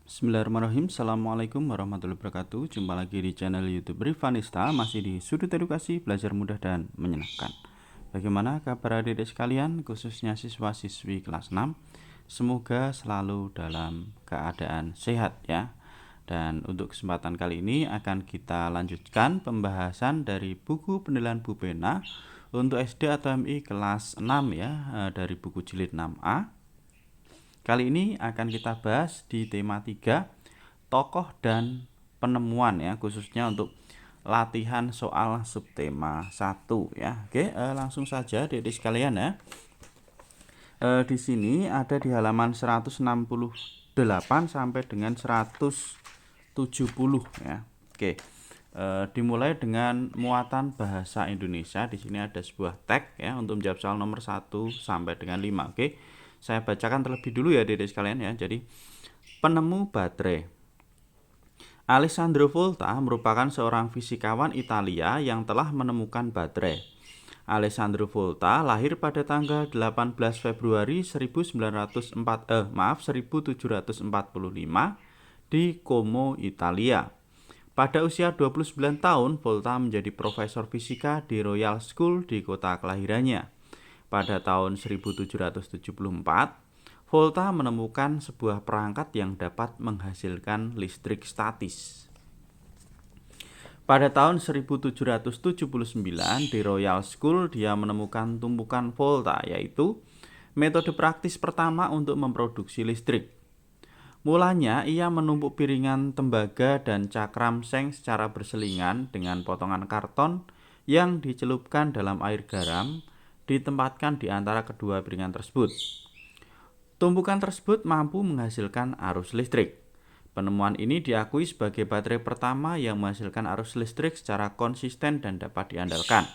Bismillahirrahmanirrahim. Assalamualaikum warahmatullahi wabarakatuh. Jumpa lagi di channel YouTube Rifanista, masih di sudut edukasi, belajar mudah dan menyenangkan. Bagaimana kabar adik-adik sekalian, khususnya siswa-siswi kelas 6? Semoga selalu dalam keadaan sehat ya. Dan untuk kesempatan kali ini akan kita lanjutkan pembahasan dari buku penilaian Bu Pena untuk SD atau MI kelas 6 ya, dari buku jilid 6A. Kali ini akan kita bahas di tema 3, tokoh dan penemuan ya, khususnya untuk latihan soal subtema 1 ya. Oke, langsung saja adik-adik sekalian ya. Di sini ada di halaman 168 sampai dengan 170 ya. Oke. Dimulai dengan muatan bahasa Indonesia. Di sini ada sebuah tag ya untuk menjawab soal nomor 1 sampai dengan 5. Oke. Saya bacakan terlebih dulu ya adik-adik sekalian ya. Jadi, penemu baterai. Alessandro Volta merupakan seorang fisikawan Italia yang telah menemukan baterai. Alessandro Volta lahir pada tanggal 18 Februari 1745 di Como, Italia. Pada usia 29 tahun, Volta menjadi profesor fisika di Royal School di kota kelahirannya. Pada tahun 1774, Volta menemukan sebuah perangkat yang dapat menghasilkan listrik statis. Pada tahun 1779 di Royal School dia menemukan tumpukan volta, yaitu metode praktis pertama untuk memproduksi listrik. Mulanya ia menumpuk piringan tembaga dan cakram seng secara berselingan dengan potongan karton yang dicelupkan dalam air garam, ditempatkan di antara kedua piringan tersebut. Tumpukan tersebut mampu menghasilkan arus listrik. Penemuan ini diakui sebagai baterai pertama yang menghasilkan arus listrik secara konsisten dan dapat diandalkan.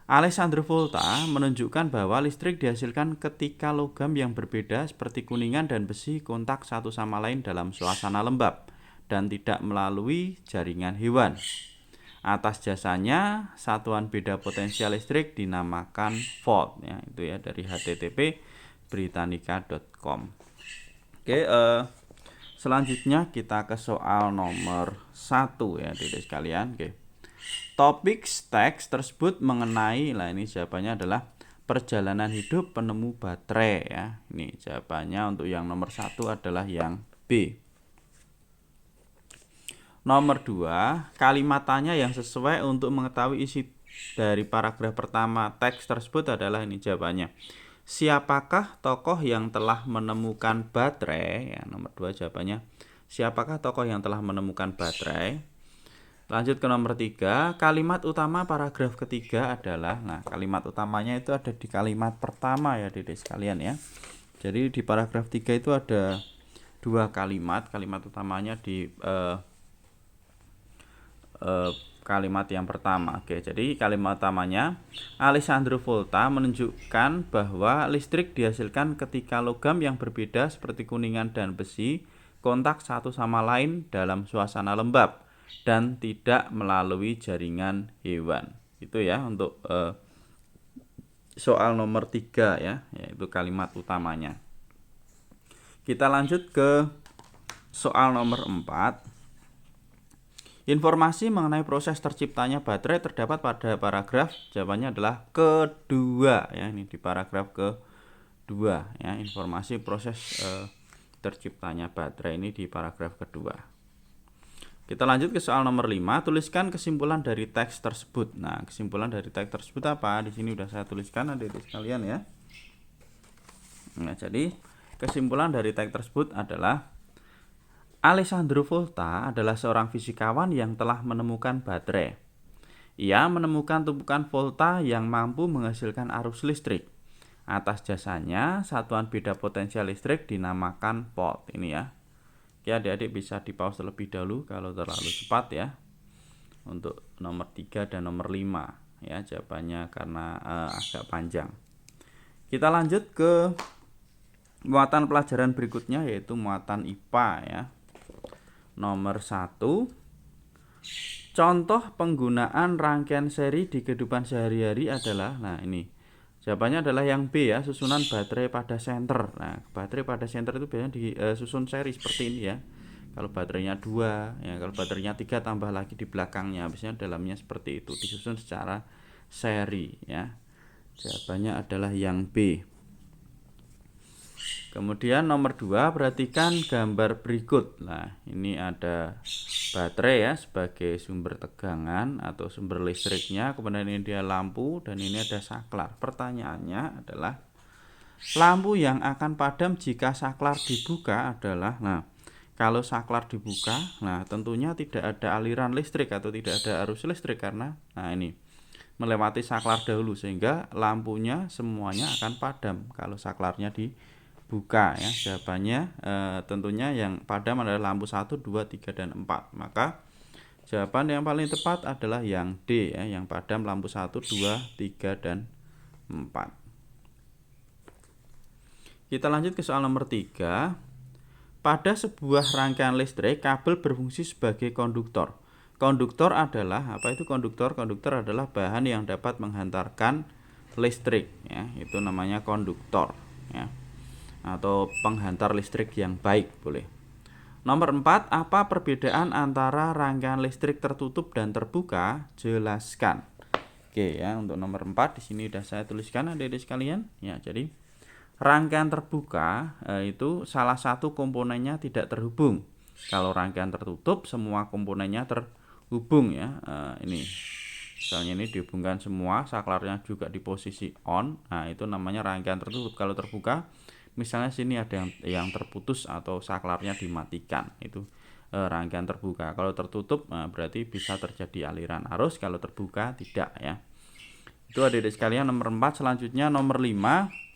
Alessandro Volta menunjukkan bahwa listrik dihasilkan ketika logam yang berbeda seperti kuningan dan besi kontak satu sama lain dalam suasana lembab dan tidak melalui jaringan hewan. Atas jasanya, satuan beda potensial listrik dinamakan volt ya, itu ya dari http://britannica.com. Oke, selanjutnya kita ke soal nomor 1 ya adik-adik sekalian. Oke. Topik teks tersebut mengenai, ini jawabannya adalah perjalanan hidup penemu baterai ya. Ini jawabannya untuk yang nomor 1 adalah yang B. Nomor 2, kalimat tanya yang sesuai untuk mengetahui isi dari paragraf pertama teks tersebut adalah ini jawabannya. Siapakah tokoh yang telah menemukan baterai? Ya, nomor 2 jawabannya. Siapakah tokoh yang telah menemukan baterai? Lanjut ke nomor 3, kalimat utama paragraf ketiga adalah, kalimat utamanya itu ada di kalimat pertama ya adik-adik sekalian ya. Jadi di paragraf 3 itu ada 2 kalimat utamanya di kalimat yang pertama. Oke, jadi kalimat utamanya, Alessandro Volta menunjukkan bahwa listrik dihasilkan ketika logam yang berbeda seperti kuningan dan besi kontak satu sama lain dalam suasana lembab dan tidak melalui jaringan hewan. Itu ya untuk soal nomor 3 ya, yaitu kalimat utamanya. Kita lanjut ke soal nomor 4. Informasi mengenai proses terciptanya baterai terdapat pada paragraf, jawabannya adalah kedua ya, ini di paragraf kedua ya, informasi proses terciptanya baterai ini di paragraf kedua. Kita lanjut ke soal nomor 5, tuliskan kesimpulan dari teks tersebut. Nah, kesimpulan dari teks tersebut apa? Di sini udah saya tuliskan adik-adik sekalian ya. Nah, jadi kesimpulan dari teks tersebut adalah Alessandro Volta adalah seorang fisikawan yang telah menemukan baterai. Ia menemukan tumpukan volta yang mampu menghasilkan arus listrik. Atas jasanya, satuan beda potensial listrik dinamakan volt. Ini ya. Oke, adik-adik bisa di pause terlebih dahulu kalau terlalu cepat ya. Untuk nomor 3 dan nomor 5 ya, jawabannya karena agak panjang. Kita lanjut ke muatan pelajaran berikutnya, yaitu muatan IPA ya. Nomor 1, contoh penggunaan rangkaian seri di kehidupan sehari-hari adalah, ini Jawabannya adalah yang B ya, susunan baterai pada senter. Nah, baterai pada senter itu biasanya disusun seri seperti ini ya. Kalau baterainya 2, ya kalau baterainya 3 tambah lagi di belakangnya, biasanya dalamnya seperti itu, disusun secara seri ya. Jawabannya adalah yang B. Kemudian nomor 2, perhatikan gambar berikut. Nah, ini ada baterai ya sebagai sumber tegangan atau sumber listriknya, kemudian ini dia lampu dan ini ada saklar. Pertanyaannya adalah lampu yang akan padam jika saklar dibuka adalah, nah, kalau saklar dibuka, nah tentunya tidak ada aliran listrik atau tidak ada arus listrik karena nah ini melewati saklar dahulu sehingga lampunya semuanya akan padam kalau saklarnya dibuka ya. Jawabannya tentunya yang padam adalah lampu 1, 2, 3 dan 4. Maka jawaban yang paling tepat adalah yang D ya, yang padam lampu 1, 2, 3 dan 4. Kita lanjut ke soal nomor 3. Pada sebuah rangkaian listrik, kabel berfungsi sebagai konduktor. Konduktor adalah apa itu konduktor? Konduktor adalah bahan yang dapat menghantarkan listrik ya, itu namanya konduktor ya. Atau penghantar listrik yang baik boleh. Nomor 4, apa perbedaan antara rangkaian listrik tertutup dan terbuka? Jelaskan. Oke ya, untuk nomor 4 di sini sudah saya tuliskan adik-adik sekalian ya. Jadi rangkaian terbuka itu salah satu komponennya tidak terhubung. Kalau rangkaian tertutup semua komponennya terhubung ya. Ini misalnya ini dihubungkan semua, saklarnya juga di posisi on. Nah, itu namanya rangkaian tertutup. Kalau terbuka, misalnya sini ada yang terputus atau saklarnya dimatikan. Itu rangkaian terbuka. Kalau tertutup berarti bisa terjadi aliran arus, kalau terbuka tidak ya. Itu adik-adik sekalian nomor 4. Selanjutnya nomor 5.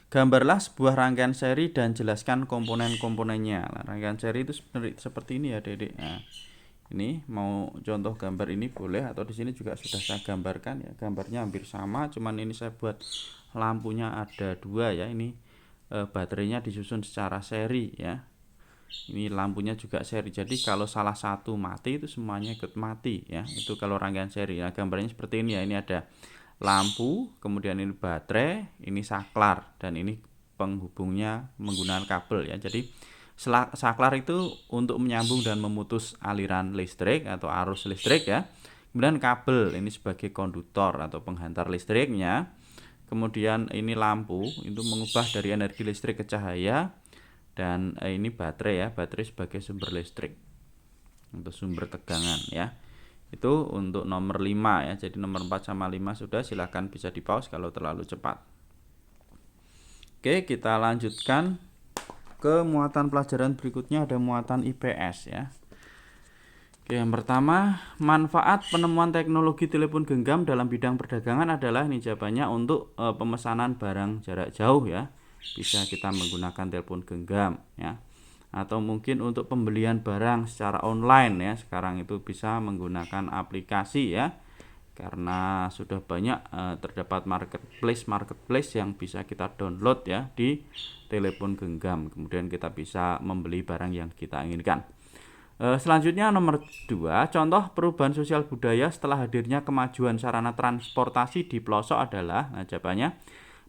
Gambarlah sebuah rangkaian seri dan jelaskan komponen-komponennya. Nah, rangkaian seri itu seperti ini ya, Dedek. Nah, ini mau contoh gambar ini boleh atau di sini juga sudah saya gambarkan ya. Gambarnya hampir sama, cuman ini saya buat lampunya ada 2 ya. Ini baterainya disusun secara seri ya. Ini lampunya juga seri. Jadi kalau salah satu mati itu semuanya ikut mati ya. Itu kalau rangkaian seri. Nah, gambarnya seperti ini ya. Ini ada lampu, kemudian ini baterai, ini saklar, dan ini penghubungnya menggunakan kabel ya. Jadi saklar itu untuk menyambung dan memutus aliran listrik atau arus listrik ya. Kemudian kabel ini sebagai konduktor atau penghantar listriknya. Kemudian ini lampu itu mengubah dari energi listrik ke cahaya, dan ini baterai ya, baterai sebagai sumber listrik untuk sumber tegangan ya. Itu untuk nomor 5 ya. Jadi nomor 4 sama 5 sudah, silahkan bisa di pause kalau terlalu cepat. Oke, kita lanjutkan ke muatan pelajaran berikutnya, ada muatan IPS ya. Oke, yang pertama, manfaat penemuan teknologi telepon genggam dalam bidang perdagangan adalah, ini jawabannya untuk pemesanan barang jarak jauh ya. Bisa kita menggunakan telepon genggam ya. Atau mungkin untuk pembelian barang secara online ya, sekarang itu bisa menggunakan aplikasi ya, karena sudah banyak terdapat marketplace yang bisa kita download ya di telepon genggam, kemudian kita bisa membeli barang yang kita inginkan. Selanjutnya nomor 2, contoh perubahan sosial budaya setelah hadirnya kemajuan sarana transportasi di pelosok adalah, nah jawabannya,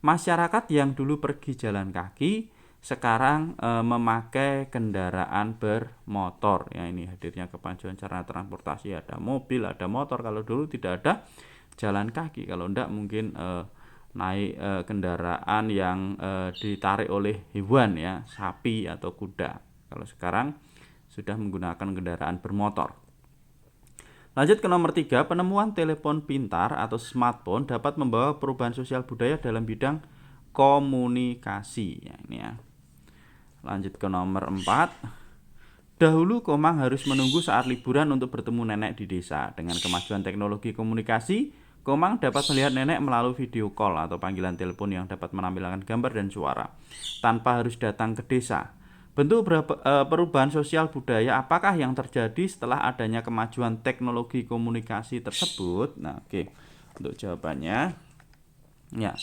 masyarakat yang dulu pergi jalan kaki sekarang memakai kendaraan bermotor ya. Ini hadirnya kemajuan sarana transportasi, ada mobil, ada motor. Kalau dulu tidak ada, jalan kaki. Kalau enggak mungkin naik kendaraan yang ditarik oleh hewan ya, sapi atau kuda. Kalau sekarang sudah menggunakan kendaraan bermotor. Lanjut ke nomor 3, penemuan telepon pintar atau smartphone dapat membawa perubahan sosial budaya dalam bidang komunikasi ya, ini ya. Lanjut ke nomor 4. Dahulu Komang harus menunggu saat liburan untuk bertemu nenek di desa. Dengan kemajuan teknologi komunikasi, Komang dapat melihat nenek melalui video call atau panggilan telepon yang dapat menampilkan gambar dan suara tanpa harus datang ke desa. Bentuk perubahan sosial budaya apakah yang terjadi setelah adanya kemajuan teknologi komunikasi tersebut? Nah, oke. Untuk jawabannya ya,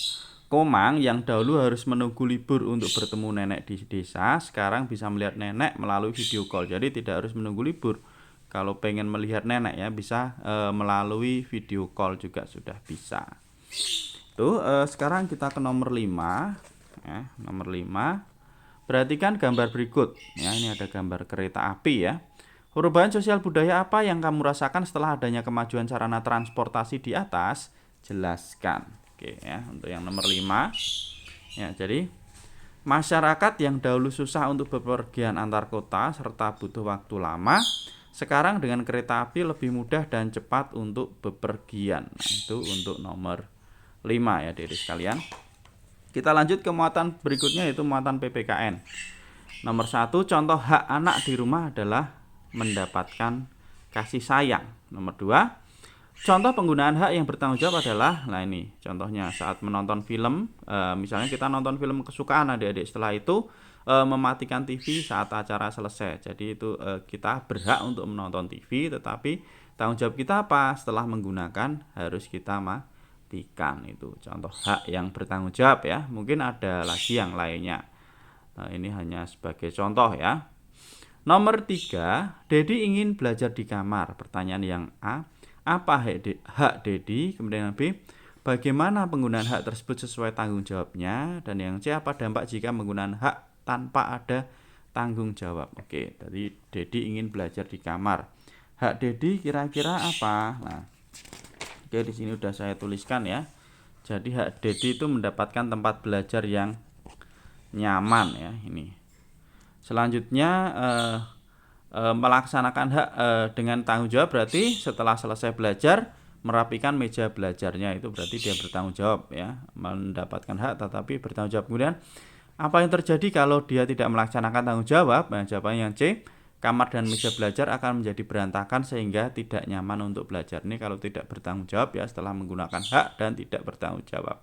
Komang yang dahulu harus menunggu libur untuk bertemu nenek di desa, sekarang bisa melihat nenek melalui video call. Jadi tidak harus menunggu libur. Kalau pengen melihat nenek ya, bisa melalui video call juga sudah bisa. Sekarang kita ke nomor 5 ya, nomor 5. Perhatikan gambar berikut ya, ini ada gambar kereta api ya. Perubahan sosial budaya apa yang kamu rasakan setelah adanya kemajuan sarana transportasi di atas? Jelaskan. Oke ya, untuk yang nomor 5 ya, jadi masyarakat yang dahulu susah untuk bepergian antar kota serta butuh waktu lama, sekarang dengan kereta api lebih mudah dan cepat untuk bepergian. Nah, itu untuk nomor 5 ya, adik-adik sekalian. Kita lanjut ke muatan berikutnya, yaitu muatan PPKN. Nomor 1, contoh hak anak di rumah adalah mendapatkan kasih sayang. Nomor 2, contoh penggunaan hak yang bertanggung jawab adalah, nah ini contohnya saat menonton film, misalnya kita nonton film kesukaan adik-adik, setelah itu mematikan TV saat acara selesai. Jadi itu kita berhak untuk menonton TV, tetapi tanggung jawab kita apa? Setelah menggunakan harus kita matikan. Itu contoh hak yang bertanggung jawab ya. Mungkin ada lagi yang lainnya. Nah, ini hanya sebagai contoh ya. Nomor 3, Dedi ingin belajar di kamar. Pertanyaan yang A, apa hak Dedi? Kemudian yang B, bagaimana penggunaan hak tersebut sesuai tanggung jawabnya? Dan yang C, apa dampak jika menggunakan hak tanpa ada tanggung jawab? Oke, tadi Dedi ingin belajar di kamar. Hak Dedi kira-kira apa? Nah, oke, di sini udah saya tuliskan ya. Jadi hak Dedi itu mendapatkan tempat belajar yang nyaman ya, ini. Selanjutnya melaksanakan hak dengan tanggung jawab berarti setelah selesai belajar merapikan meja belajarnya, itu berarti dia bertanggung jawab ya, mendapatkan hak tetapi bertanggung jawab. Kemudian apa yang terjadi kalau dia tidak melaksanakan tanggung jawab? Nah, jawabannya yang C, kamar dan meja belajar akan menjadi berantakan sehingga tidak nyaman untuk belajar. Ini kalau tidak bertanggung jawab ya, setelah menggunakan hak dan tidak bertanggung jawab.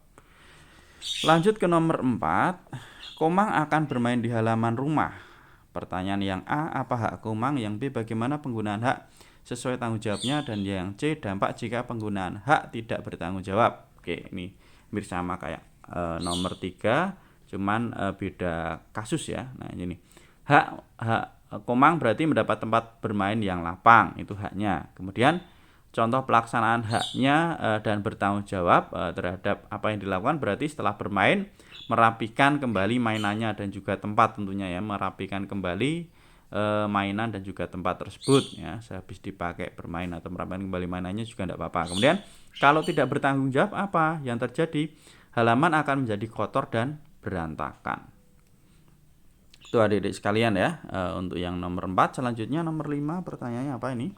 Lanjut ke nomor 4, Komang akan bermain di halaman rumah. Pertanyaan yang A, apa hak Komang? Yang B, bagaimana penggunaan hak sesuai tanggung jawabnya? Dan yang C, dampak jika penggunaan hak tidak bertanggung jawab. Oke, ini hampir sama kayak nomor 3, cuman beda kasus ya. Nah, ini hak Komang berarti mendapat tempat bermain yang lapang, itu haknya. Kemudian contoh pelaksanaan haknya dan bertanggung jawab terhadap apa yang dilakukan berarti setelah bermain merapikan kembali mainannya dan juga tempat, tentunya ya, merapikan kembali mainan dan juga tempat tersebut ya, sehabis dipakai bermain atau merapikan kembali mainannya juga tidak apa-apa. Kemudian kalau tidak bertanggung jawab, apa yang terjadi? Halaman akan menjadi kotor dan berantakan. Itu adik-adik sekalian ya, untuk yang nomor 4. Selanjutnya nomor 5, pertanyaannya apa ini?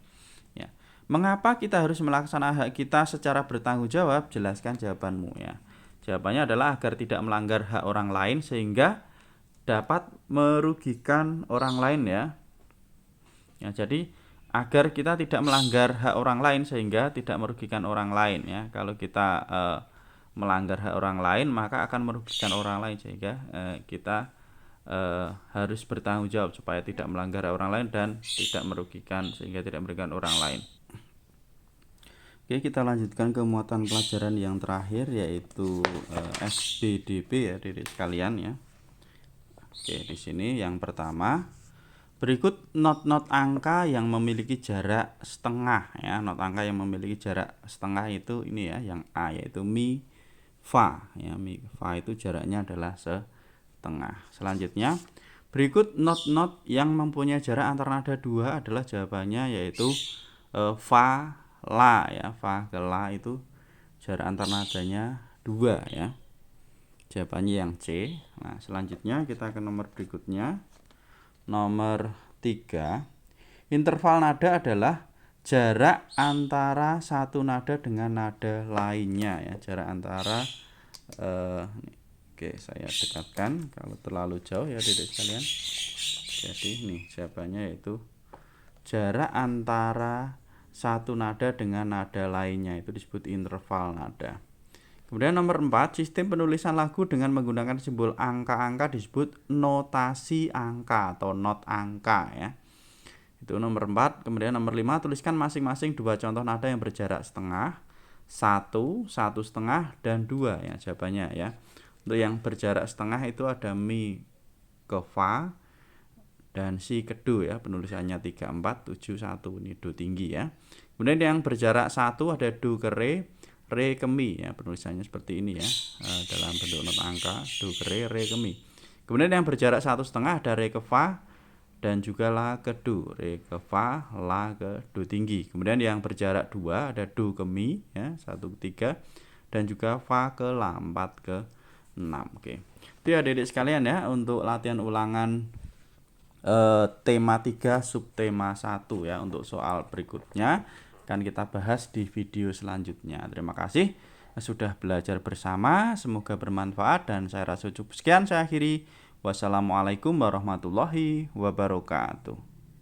Ya. Mengapa kita harus melaksanakan hak kita secara bertanggung jawab? Jelaskan jawabanmu ya. Jawabannya adalah agar tidak melanggar hak orang lain sehingga dapat merugikan orang lain ya. Ya, jadi agar kita tidak melanggar hak orang lain sehingga tidak merugikan orang lain ya. Kalau kita melanggar hak orang lain maka akan merugikan orang lain, sehingga kita harus bertanggung jawab supaya tidak melanggar hak orang lain dan tidak merugikan, sehingga tidak merugikan orang lain. Oke, kita lanjutkan ke muatan pelajaran yang terakhir, yaitu SPDB ya, adik-adik sekalian ya. Oke, di sini yang pertama, berikut not-not angka yang memiliki jarak setengah ya. Not angka yang memiliki jarak setengah itu ini ya, yang A, yaitu mi fa ya. Mi fa itu jaraknya adalah setengah. Selanjutnya, berikut not-not yang mempunyai jarak antar nada 2 adalah jawabannya, yaitu fa la ya. Fa ke la itu jarak antar nadanya 2 ya. Jawabannya yang C. Nah, selanjutnya kita ke nomor berikutnya. Nomor 3, interval nada adalah jarak antara satu nada dengan nada lainnya ya. Jarak antara oke, saya dekatkan kalau terlalu jauh ya adik-adik sekalian. Jadi nih jawabannya yaitu jarak antara satu nada dengan nada lainnya, itu disebut interval nada. Kemudian nomor 4, sistem penulisan lagu dengan menggunakan simbol angka-angka disebut notasi angka atau not angka ya. Itu nomor 4. Kemudian nomor 5, tuliskan masing-masing 2 contoh nada yang berjarak setengah, 1, 1,5, dan 2 ya jawabannya ya. Untuk yang berjarak setengah itu ada mi ke fa dan si ke do ya, penulisannya 3, 4, 7, 1, ini do tinggi ya. Kemudian yang berjarak 1 ada do ke re, re ke mi ya, penulisannya seperti ini ya, dalam bentuk not angka do ke re ke mi. Kemudian yang berjarak 1,5 ada re ke fa dan juga la ke do, re ke fa, la ke do tinggi. Kemudian yang berjarak 2 ada do ke mi ya, 1/3 dan juga fa ke la 4/6. Oke. Itu ya adik-adik sekalian ya untuk latihan ulangan tema 3 subtema 1 ya. Untuk soal berikutnya akan kita bahas di video selanjutnya. Terima kasih sudah belajar bersama, semoga bermanfaat dan saya rasa cukup sekian saya akhiri. Wassalamualaikum warahmatullahi wabarakatuh.